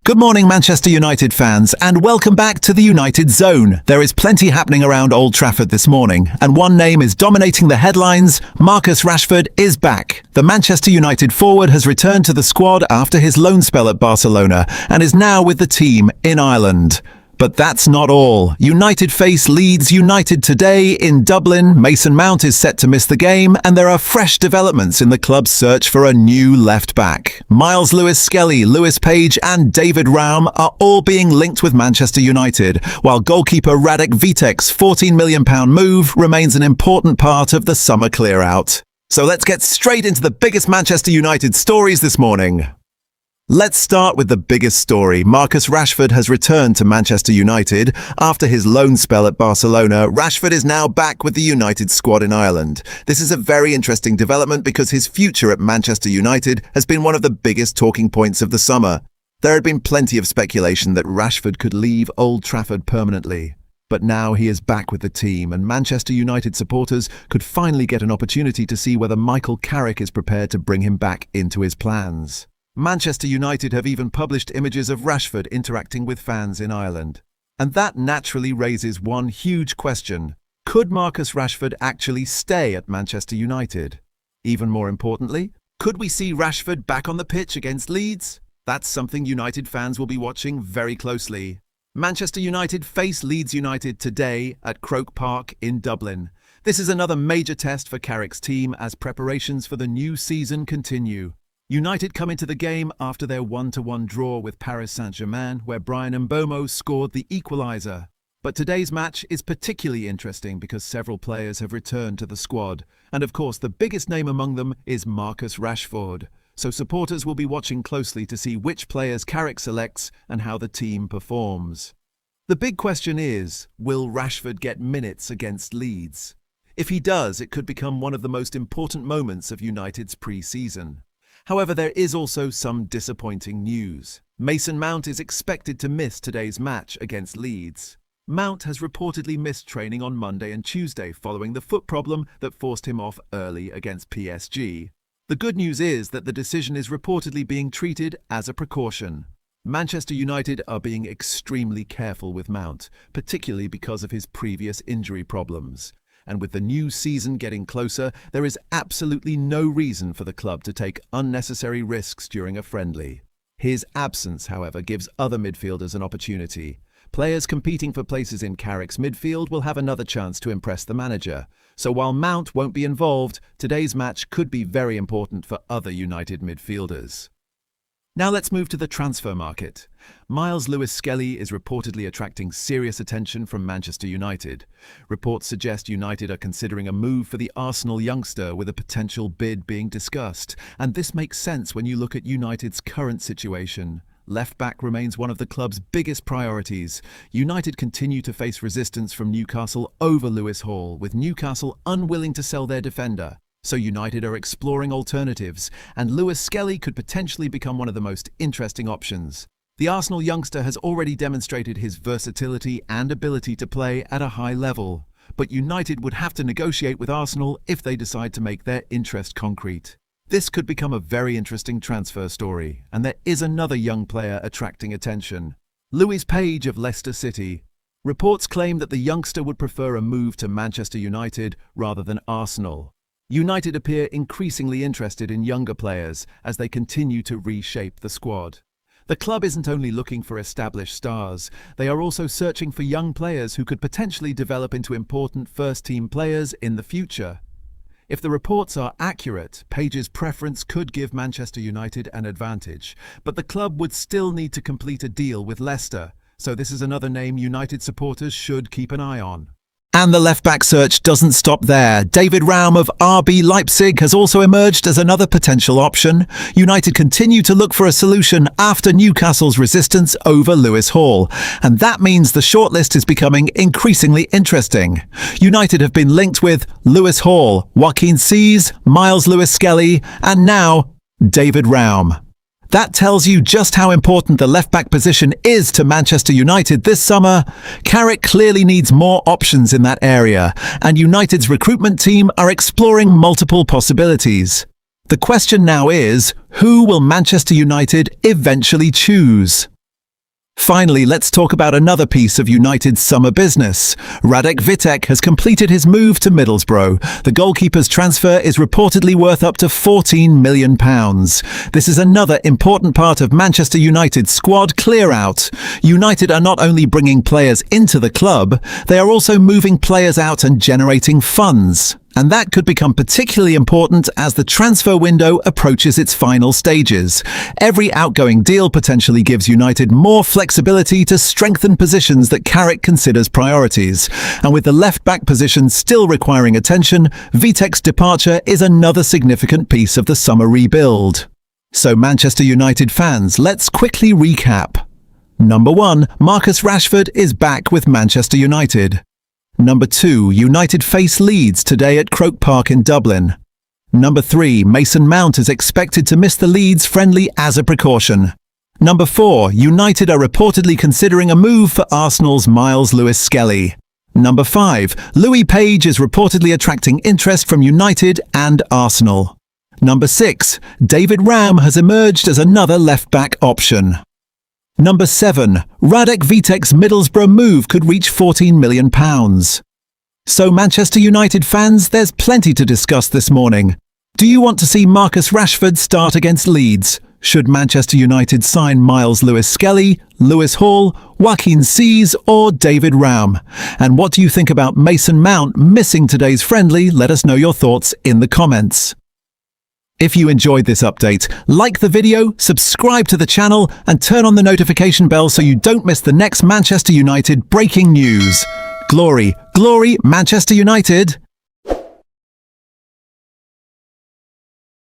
Good morning, Manchester United fans, and welcome back to the United Zone. There is plenty happening around Old Trafford this morning, and one name is dominating the headlines. Marcus Rashford is back. The Manchester United forward has returned to the squad after his loan spell at Barcelona and is now with the team in Ireland. But that's not all. United face Leeds United today in Dublin. Mason Mount is set to miss the game, and there are fresh developments in the club's search for a new left-back. Miles Lewis-Skelly, Lewis Page and David Raum are all being linked with Manchester United, while goalkeeper Radek Vitek's £14 million move remains an important part of the summer clear-out. So let's get straight into the biggest Manchester United stories this morning. Let's start with the biggest story. Marcus Rashford has returned to Manchester United. After his loan spell at Barcelona, Rashford is now back with the United squad in Ireland. This is a very interesting development because his future at Manchester United has been one of the biggest talking points of the summer. There had been plenty of speculation that Rashford could leave Old Trafford permanently. But now he is back with the team, and Manchester United supporters could finally get an opportunity to see whether Michael Carrick is prepared to bring him back into his plans. Manchester United have even published images of Rashford interacting with fans in Ireland. And that naturally raises one huge question. Could Marcus Rashford actually stay at Manchester United? Even more importantly, could we see Rashford back on the pitch against Leeds? That's something United fans will be watching very closely. Manchester United face Leeds United today at Croke Park in Dublin. This is another major test for Carrick's team as preparations for the new season continue. United come into the game after their 1-1 draw with Paris Saint-Germain, where Bryan Mbeumo scored the equaliser. But today's match is particularly interesting because several players have returned to the squad. And of course, the biggest name among them is Marcus Rashford. So supporters will be watching closely to see which players Carrick selects and how the team performs. The big question is, will Rashford get minutes against Leeds? If he does, it could become one of the most important moments of United's pre-season. However, there is also some disappointing news. Mason Mount is expected to miss today's match against Leeds. Mount has reportedly missed training on Monday and Tuesday following the foot problem that forced him off early against PSG. The good news is that the decision is reportedly being treated as a precaution. Manchester United are being extremely careful with Mount, particularly because of his previous injury problems. And with the new season getting closer, there is absolutely no reason for the club to take unnecessary risks during a friendly. His absence, however, gives other midfielders an opportunity. Players competing for places in Carrick's midfield will have another chance to impress the manager. So while Mount won't be involved, today's match could be very important for other United midfielders. Now let's move to the transfer market. Miles Lewis-Skelly is reportedly attracting serious attention from Manchester United. Reports suggest United are considering a move for the Arsenal youngster with a potential bid being discussed. And this makes sense when you look at United's current situation. Left-back remains one of the club's biggest priorities. United continue to face resistance from Newcastle over Lewis Hall, with Newcastle unwilling to sell their defender. So United are exploring alternatives, and Lewis-Skelly could potentially become one of the most interesting options. The Arsenal youngster has already demonstrated his versatility and ability to play at a high level, but United would have to negotiate with Arsenal if they decide to make their interest concrete. This could become a very interesting transfer story, and there is another young player attracting attention. Lewis Page of Leicester City. Reports claim that the youngster would prefer a move to Manchester United rather than Arsenal. United appear increasingly interested in younger players as they continue to reshape the squad. The club isn't only looking for established stars, they are also searching for young players who could potentially develop into important first-team players in the future. If the reports are accurate, Page's preference could give Manchester United an advantage, but the club would still need to complete a deal with Leicester, so this is another name United supporters should keep an eye on. And the left-back search doesn't stop there. David Raum of RB Leipzig has also emerged as another potential option. United continue to look for a solution after Newcastle's resistance over Lewis Hall. And that means the shortlist is becoming increasingly interesting. United have been linked with Lewis Hall, Joaquin Sees, Miles Lewis-Skelly, and now David Raum. That tells you just how important the left-back position is to Manchester United this summer. Carrick clearly needs more options in that area, and United's recruitment team are exploring multiple possibilities. The question now is, who will Manchester United eventually choose? Finally, let's talk about another piece of United's summer business. Radek Vitek has completed his move to Middlesbrough. The goalkeeper's transfer is reportedly worth up to £14 million. This is another important part of Manchester United's squad clear-out. United are not only bringing players into the club, they are also moving players out and generating funds. And that could become particularly important as the transfer window approaches its final stages. Every outgoing deal potentially gives United more flexibility to strengthen positions that Carrick considers priorities. And with the left-back position still requiring attention, Vitek's departure is another significant piece of the summer rebuild. So Manchester United fans, let's quickly recap. Number 1, Marcus Rashford is back with Manchester United. Number 2, United face Leeds today at Croke Park in Dublin. Number 3, Mason Mount is expected to miss the Leeds friendly as a precaution. Number 4, United are reportedly considering a move for Arsenal's Miles Lewis-Skelly. Number 5, Louis Page is reportedly attracting interest from United and Arsenal. Number 6, David Ram has emerged as another left-back option. Number 7, Radek Vitek's Middlesbrough move could reach £14 million. So Manchester United fans, there's plenty to discuss this morning. Do you want to see Marcus Rashford start against Leeds? Should Manchester United sign Miles Lewis-Skelly, Lewis Hall, Joaquin Sees or David Ram? And what do you think about Mason Mount missing today's friendly? Let us know your thoughts in the comments. If you enjoyed this update, like the video, subscribe to the channel and turn on the notification bell so you don't miss the next Manchester United breaking news. Glory, glory, Manchester United!